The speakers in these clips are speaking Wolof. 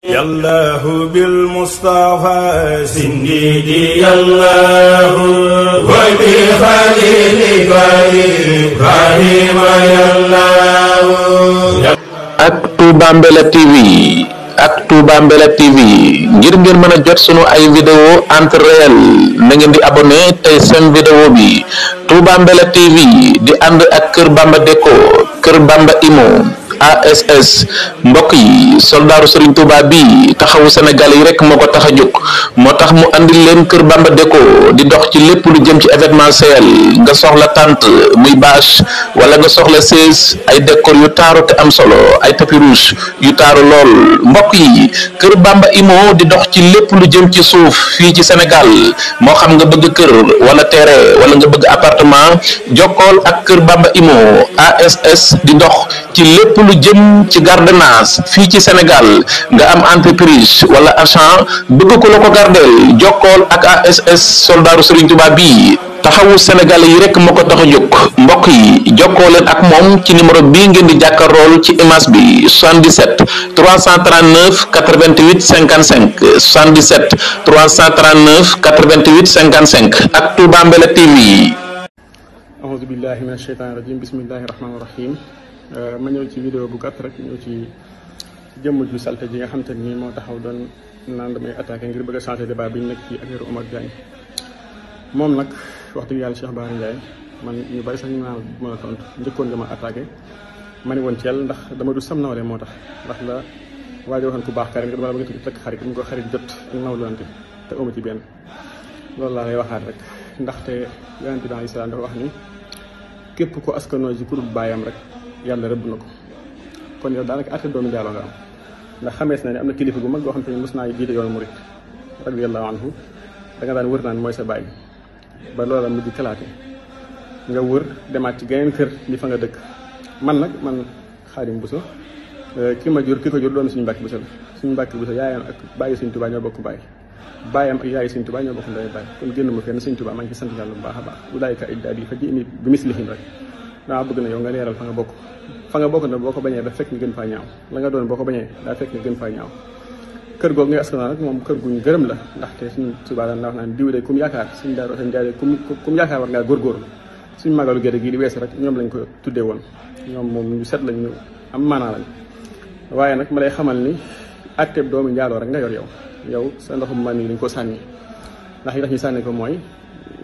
yallahu bil mustafa sindidi yallahu wa bi khalilika ibrahima yallahu. ak Touba Mbella TV ngir ngeen mën a jot sunu ay vidéo en temps réel na ngeen di abonné tey seen vidéo bi Touba Mbella TV di ànd ak Kër Bamba Déco Kër Bamba Imo ASS mbokk yi soldaaru Serigne Touba bi taxawu Sénégal yi rek moo ko tax a jóg moo tax mu andil leen Kër Bamba Déco di dox ci lépp lu jëm ci événementiel nga soxla tente muy bâche wala nga soxla chaise ay décor yu taaru te am solo ay tapis rouge yu taaru lool mbokk yi Kër Bamba Imo di dox ci lépp lu jëm ci suuf fii ci Sénégal moo xam nga bëgg kër wala terrain wala nga bëgg appartement jokkool ak Kër Bamba Imo ASS di dox ci lépp lu jëm ci gardenage fii ci Sénégal nga am entreprise wala agent bëgg ko la ko gardeel jokkool ak ASS soldaaru Serigne Touba bii taxawu Sénégalais yi rek moo ko tax a jóg mbokk yi jokkoo leen ak moom ci numéro bii ngeen di jàkkaarlool ci image bi 77 339 88 55 77 339 88 55 ak Touba Mbella TV. A'uuzu billahi mina shaytaani rajiim bismillahi rahmaani rahiim. ma ñëw ci vidéo bu gàtt rek ñëw ci jëmm ju salte ji nga xam te ni moo taxaw doon naan damay attaqué ngir bëgg a changé débat bi ñu nekk ci affaire Omar Diagne moom nag wax dëgg yàlla Cheikh Bara Ndiaye man ñu bari sax ñu naan mën a tontu njëkkoon nga ma attaqué ma ne woon Thiel ndax dama du sam nawle moo tax ndax la waaye waxoon ku baax karim nga dama la bëgg a tëkk xarit mu ko xarit jot ak nawlante te amu ci benn loolu laa lay waxaat rek ndaxte yonent bi alayhi salaam dafa wax ni képp ko askanoo ji ku dul baayam rek yàlla rëbb na ko kon yow daanaka àtte doomu njaaloo nga am ndax xamees na ne am na kilifa gu mag goo xam te ne mos naa jiite yoonu murit radiyallahu anhu da nga daan wër naan mooy sa baay ba loola mujj kalaate nga wër demaat ci geneen kër li fa nga dëkk man nag man Xaadim Buso ki ma jur ki ko jur doon suñu Mbàkke Buso la suñu Mbàkke Buso yaayam ak bàyyi Sëñ Tuubaa ñoo bokk baay baayam ak yaayi Sëñ Tuubaa ñoo bokk ndey baay kon génn ma fenn Sëñ Tuubaa maa ngi ci sant yàlla bu baax a baax ulaayika iddaadi fa ji bi mislihim rek daa bëgg na yow nga leeral fa nga bokk na boo ko bañee da fekk nga gën faa ñaaw la nga doon boo ko bañee daa fekk nga gën faa ñaaw kër googu ngay askanoo nag moom kër guñ gërëm la ndaxte suñu Tuubaa daan wax naan diw de kum yaakaar suñu daaru seen jaay kum yaakaar war ngaa góorgóorlu suñu magalu gerte gii di weesu rek ñoom lañ ko tuddee woon ñoom moom ñu set lañ ñu am maanaa lañ waaye nag ma lay xamal ni atteeb doomu njaaloo rek nga yor yow sa ndoxum man yi dañ ko sànni ndax yi tax ñu sànni ko mooy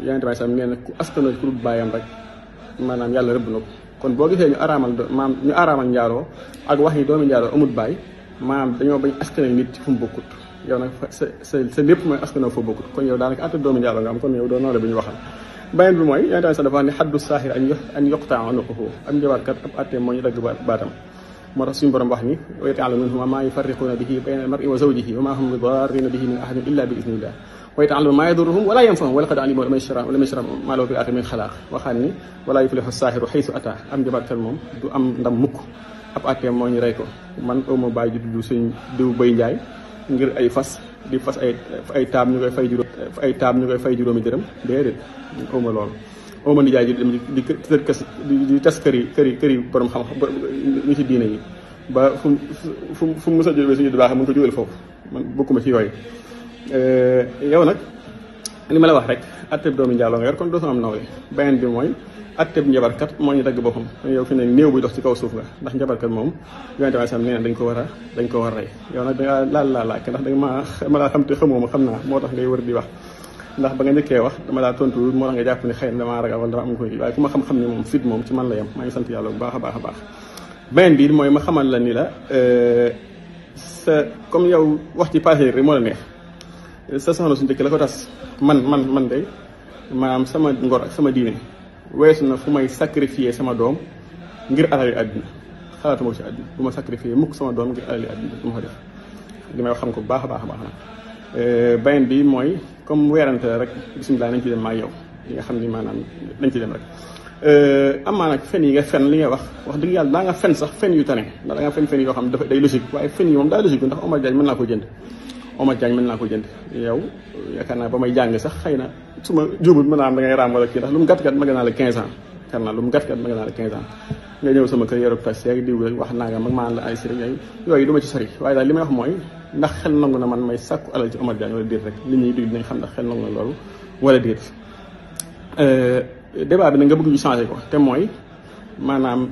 yonent bi sam nee na ku askanoo ku dul bàyyam rek maanaam yàlla rëbb na ko kon boo gisee ñu araamal njaaloo ak wax yi doomi njaaloo amul baay maanaam dañoo bañ askan nit ci fu mu bokkut yow nag sa lépp mooy askanoo fa bokkut kon yow daanaka atte doomi njaaloo nga am kon yow doo noole bi ñu waxal beneen bi mooy yonent bi sax dafa wax ne xaddu saaxir an yoqtaa unuquhu am njabarkat ab atte moo ñu dagg baatam moo tax suñu borom wax ni wa yata'allamuuna minhumaa maa yufarriquuna bihi bayna al-mar'i wa zawjihi wa maa hum bidarriina bihi min ahadin illaa bi idnillah wa yata'allamuuna maa yadurruhum wa laa yanfa'uhum wa laqad alimu liman yashrahu maa lahu fil aaxirati min xalaaq waxaan ni wa laa yuflihu saaxiru xaysu ataa am njabarkat moom du am ndam mukk ab atteem moo ñu rey ko man awma bàyyi ju tudd suñ diw Bay Njaay ngir ay fas di fas ay taab ñu koy fay juróomi dërëm déedéet awma loolu awma nijaay ji dem di tas këri borom xam-xam ñu ci diine yi ba fu mu mos a jógee suñu du baax mu ngi ko jógal foofu man bokkuma ci yooyu yow nag li ma la wax rek atteb doomu njaaloo nga yor kon dootu am nawle beneen bi mooy atteb njabarkat moo ñu dagg boppam yow fi ne néew buy dox ci kaw suuf nga ndax njabarkat moom yonente bi sam nee na dañ ko war a rey yow nag dangaa laalaake ndax danga ma laa xam te xamoo ma xam naa moo tax ngay wër di wax ndax ba nga njëkkee wax dama laa tontu moo tax nga jàpp ni xëy na damaa ragal wala dama am ko waaye ku ma xam-xam ni moom fit moom ci man la yem maa ngi sant yàlla bu baax a baax beneen bi mooy ma xamal la ni la sa comme yow wax ci passé rek moo la neex sa soxna su njëkk la ko tas man de maanaam sama ngor ak sama diine weesu na fu may sacrifier sama doom ngir alali àddina xalaatuma ko ci àddina bu ma sacrifier mukk sama doom ngir alali àddina du ma ko def li may wax xam ko bu baax a baax nag beneen bi mooy comme weerante la rek bisimilah nañ ci dem maa yow li nga xam ni maanaam nañ ci dem rek amaa nag fen yi nga fen li nga wax dëgg yàlla daa nga fen sax fen yu tane ndax da nga fen yoo xam ne dafa day logique waaye fen yi moom daa logique ndax Omar Diagne mën naa ko jënd yow yaakaar naa ba may jàng sax xëy na su ma jubul mën naa am da ngay raam wala kii ndax lu mu gàtt-gàtt ma gën naa la 15 ans yaakaar naa lu mu gàtt-gàtt ma gën naa la 15 ans nga ñëw sama kër yorub taxi ak diw rek wax naa nga mag maan la ay sëriñ yooyu du ma ci sori waaye daal li may wax mooy ndax xel nangu na man may sàkku alal ci Omar Diagne wala déet rek nit ñi dégg dinañ xam ndax xel nangu na loolu wala déet. débat bi nag nga bëgg ñu changer ko te mooy maanaam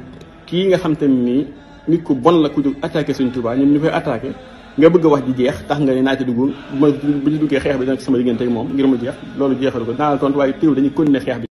kii nga xam te nii nit ku bon la ku jóg attaqué Sëriñ Tuubaa ñun ñu koy attaqué nga bëgg a wax ji jeex tax nga ne naa ci dugg bu ñu duggee xeex bi dina sama diggante ak moom ngir mu jeex loolu jeexalu ko naa la tontu waaye teew dañuy continuer xeex bi